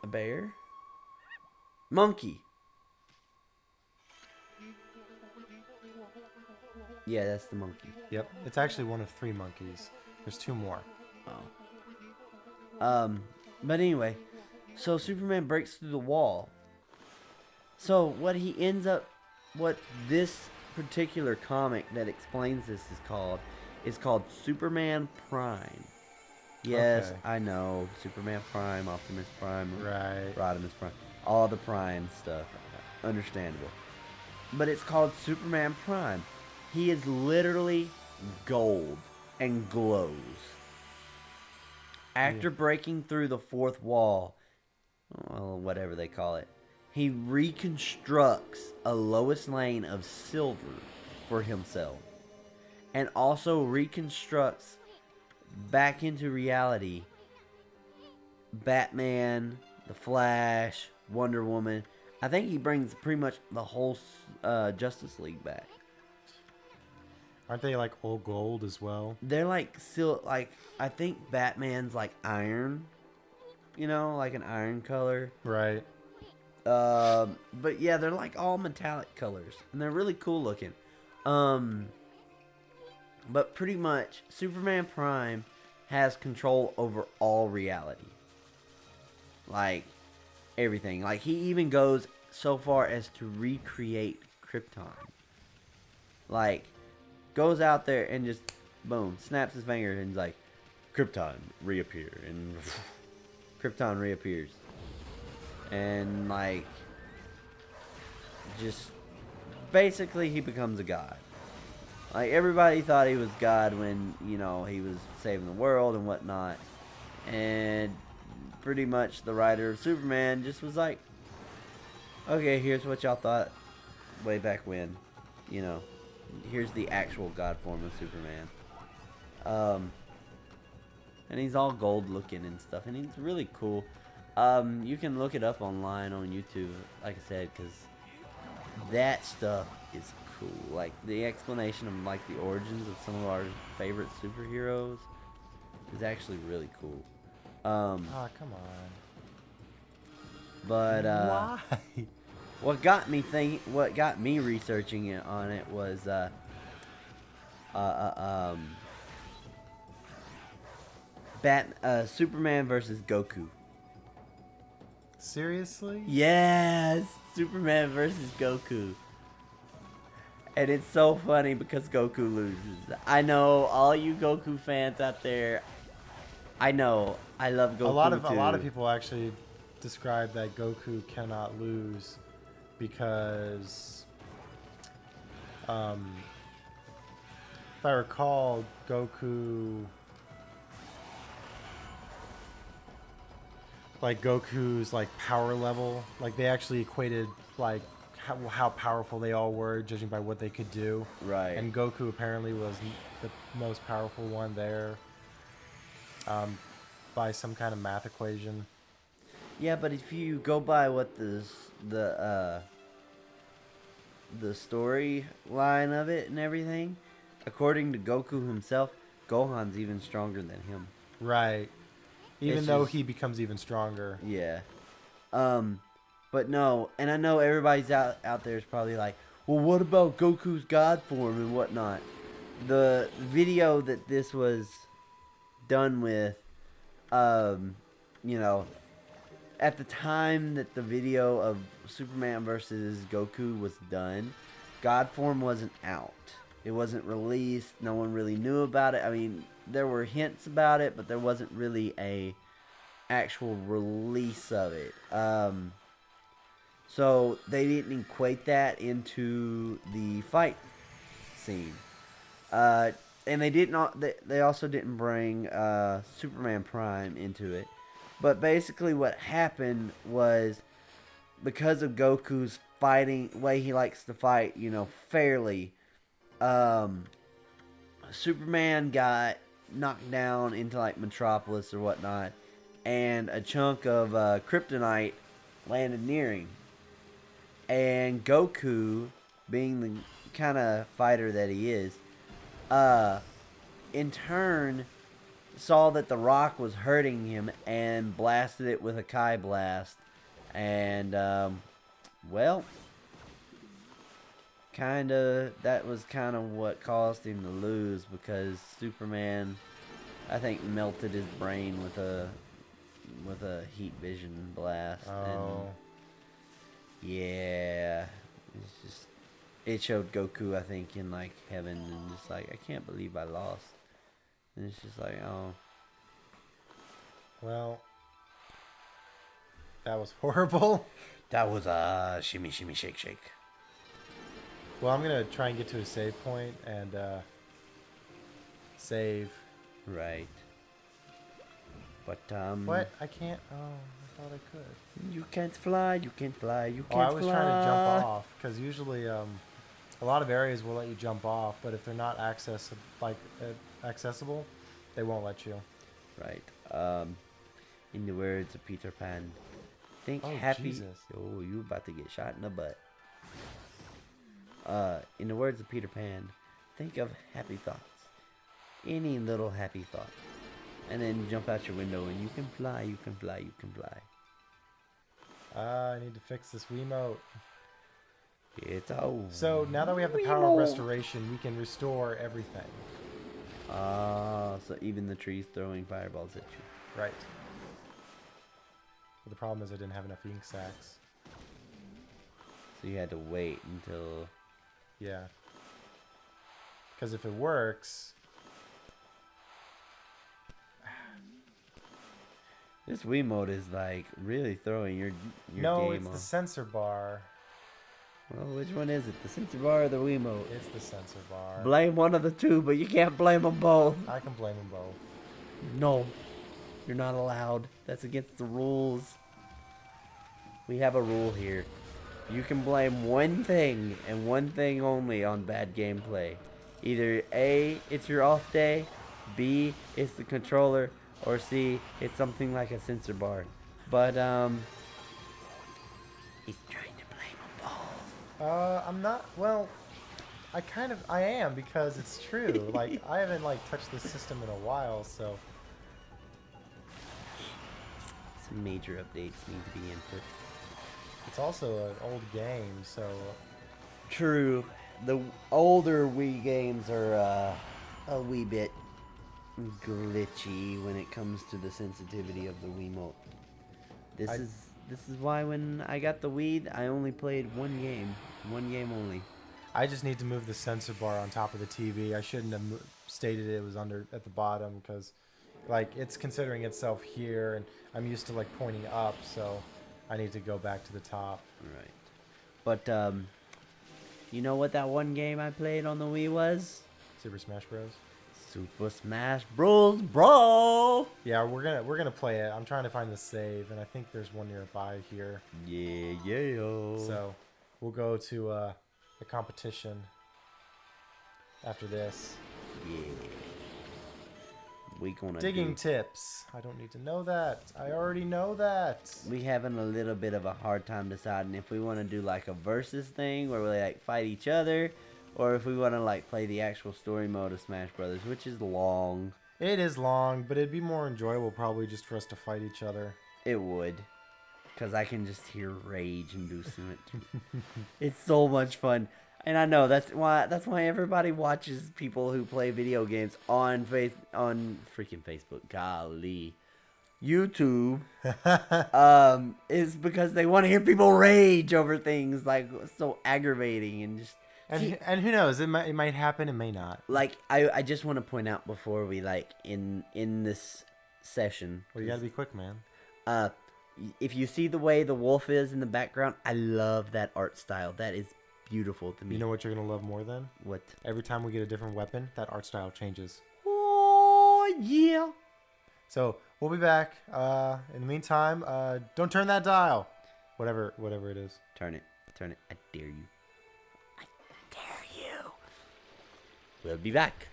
A bear? Monkey. Yeah, that's the monkey. Yep, it's actually one of 3 monkeys. There's 2 more. Oh. But anyway, so Superman breaks through the wall. So what this particular comic that explains this is called Superman Prime. Yes, Okay. I know. Superman Prime, Optimus Prime, Right. Rodimus Prime. All the Prime stuff. Understandable. But it's called Superman Prime. He is literally gold and glows. Yeah. After breaking through the fourth wall, well, whatever they call it, he reconstructs a Lois Lane of silver for himself. And also reconstructs back into reality Batman, The Flash, Wonder Woman. I think he brings pretty much the whole Justice League back. Aren't they like all gold as well? They're like still like I think Batman's like iron, like an iron color. Right. But yeah, they're like all metallic colors, and they're really cool looking. Um, but pretty much, Superman Prime has control over all reality, like everything. Like he even goes so far as to recreate Krypton. Like goes out there and just boom, snaps his finger and he's like, Krypton reappear, and Krypton reappears, and like just basically he becomes a god. Like everybody thought he was God when he was saving the world and whatnot, and pretty much the writer of Superman just was like, okay, here's what y'all thought way back when, you know, here's the actual God form of Superman. Um, and he's all gold looking and stuff, and he's really cool. You can look it up online on YouTube, like I said, because that stuff is cool. Like the explanation of like the origins of some of our favorite superheroes is actually really cool. Oh, come on. But Why? what got me researching it on it was uh, uh um, Superman versus Goku. Seriously? Yes, Superman versus Goku. And it's so funny because Goku loses. I know all you Goku fans out there. I know. I love Goku A lot of too. people actually describe that Goku cannot lose because, um, if I recall, Goku's like power level, like they actually equated like how powerful they all were, judging by what they could do. Right. And Goku apparently was the most powerful one there, um, by some kind of math equation. Yeah, but if you go by what the storyline of it and everything, according to Goku himself, Gohan's even stronger than him. Right. Even It's though just he becomes even stronger. yeah. Um, but no, and I know everybody's out there is probably like, well, what about Goku's God form and whatnot? The video that this was done with, um, you know, at the time that the video of Superman versus Goku was done, God form wasn't out. It wasn't released. No one really knew about it. I mean, there were hints about it, but there wasn't really a actual release of it. So they didn't equate that into the fight scene. Uh, and they did not. They also didn't bring Superman Prime into it. But basically, what happened was because of Goku's fighting way he likes to fight, fairly. Um, Superman got knocked down into like Metropolis or whatnot, and a chunk of kryptonite landed near him. And Goku, being the kind of fighter that he is, uh, in turn saw that the rock was hurting him and blasted it with a Kai blast. And, well, that was kind of what caused him to lose, because Superman, I think, melted his brain with a heat vision blast. Oh. And yeah, it's just, it showed Goku, I think, in like heaven, and just like, I can't believe I lost. And it's just like, oh. Well, that was horrible. That was a shimmy, shimmy, shake, shake. Well, I'm gonna try and get to a save point and save. Right. But What? I can't. Oh, I thought I could. You can't fly. You can't fly. You Oh, can't fly. I was trying to jump off because usually a lot of areas will let you jump off, but if they're not accessible, they won't let you. Right. In the words of Peter Pan, think Oh, happy. Jesus. Oh, you about to get shot in the butt. In the words of Peter Pan, think of happy thoughts. Any little happy thought. And then jump out your window and you can fly, you can fly, you can fly. I need to fix this Wiimote. It's over. So now that we have the power of restoration, we can restore everything. So even the trees throwing fireballs at you. Right. But the problem is I didn't have enough ink sacs. So you had to wait until... Yeah. Because if it works... This Wiimote is like really throwing your No, game it's off. the sensor bar. Well, which one is it? The sensor bar or the Wiimote? It's the sensor bar. Blame one of the two, but you can't blame them both. I can blame them both. No, you're not allowed. That's against the rules. We have a rule here. You can blame one thing and one thing only on bad gameplay. Either A, it's your off day, B, it's the controller, or C, it's something like a sensor bar. But, he's trying to blame them both. I'm not, well, I am, because it's true. Like, I haven't, touched this system in a while, so. Some major updates need to be input. It's also an old game, so. True. The older Wii games are, a wee bit glitchy when it comes to the sensitivity of the Wiimote. This is why when I got the Wii, I only played one game only. I just need to move the sensor bar on top of the TV. I shouldn't have stated it was at the bottom, because it's considering itself here, and I'm used to pointing up, so I need to go back to the top. Right. But you know what that one game I played on the Wii was? Super Smash Bros. Super Smash Bros. Bro. Yeah, we're gonna play it. I'm trying to find the save, and I think there's one nearby here. Yeah. So we'll go to the competition after this. Yeah. We gonna Digging tips. I don't need to know that. I already know that. We having a little bit of a hard time deciding if we want to do a versus thing where we fight each other, or if we want to play the actual story mode of Smash Brothers, which is long. It is long, but it'd be more enjoyable probably just for us to fight each other. It would, because I can just hear rage inducing it. It's so much fun. And I know that's why everybody watches people who play video games on freaking Facebook, golly, YouTube, is because they want to hear people rage over things so aggravating and just. And who knows? It might happen. It may not. I just want to point out before we in this session. Well, you gotta be quick, man. If you see the way the wolf is in the background, I love that art style. That is beautiful to me. You know what you're gonna love more than? What? Every time we get a different weapon, that art style changes. Oh yeah. So we'll be back. In the meantime, don't turn that dial. Whatever it is. Turn it. I dare you. We'll be back.